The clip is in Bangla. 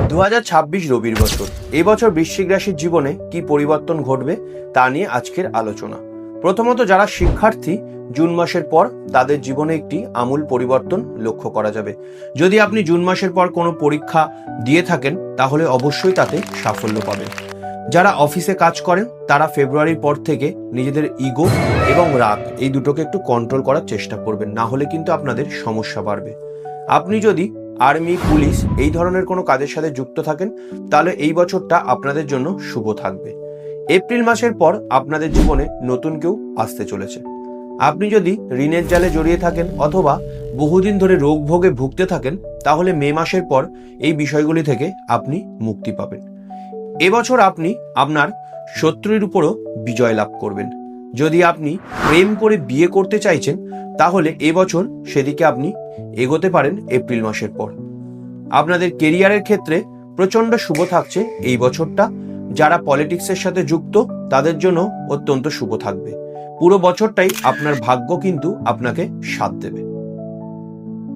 2026 রবির বছর। এই বছর বৃশ্চিক রাশির জীবনে কি পরিবর্তন ঘটবে তা নিয়ে আজকের আলোচনা। প্রথমত, যারা শিক্ষার্থী, জুন মাসের পর তাদের জীবনে একটি আমূল পরিবর্তন লক্ষ্য করা যাবে। যদি আপনি জুন মাসের পর কোনো পরীক্ষা দিয়ে থাকেন তাহলে অবশ্যই তাতে সাফল্য পাবেন। যারা অফিসে কাজ করেন তারা ফেব্রুয়ারির পর থেকে নিজেদের ইগো এবং রাগ এই দুটোকে একটু কন্ট্রোল করার চেষ্টা করবেন, না হলে কিন্তু আপনাদের সমস্যা বাড়বে। আপনি যদি আর্মি, পুলিশ এই ধরনের কোনো কাজের সাথে যুক্ত থাকেন তাহলে এই বছরটা আপনাদের জন্য শুভ থাকবে। এপ্রিল মাসের পর আপনাদের জীবনে নতুন কেউ আসতে চলেছে। আপনি যদি ঋণের জালে জড়িয়ে থাকেন অথবা বহুদিন ধরে রোগ ভোগে ভুগতে থাকেন তাহলে মে মাসের পর এই বিষয়গুলি থেকে আপনি মুক্তি পাবেন। এবছর আপনি আপনার শত্রুর উপরও বিজয় লাভ করবেন। যদি আপনি প্রেম করে বিয়ে করতে চাইছেন তাহলে এবছর সেদিকে আপনি এগোতে পারেন এপ্রিল মাসের পর। আপনাদের কেরিয়ারের ক্ষেত্রে প্রচণ্ড শুভ থাকছে এই বছরটা। যারা পলিটিক্সের সাথে যুক্ত তাদের জন্য অত্যন্ত শুভ থাকবে। পুরো বছরটাই আপনার ভাগ্য কিন্তু আপনাকে সাথ দেবে।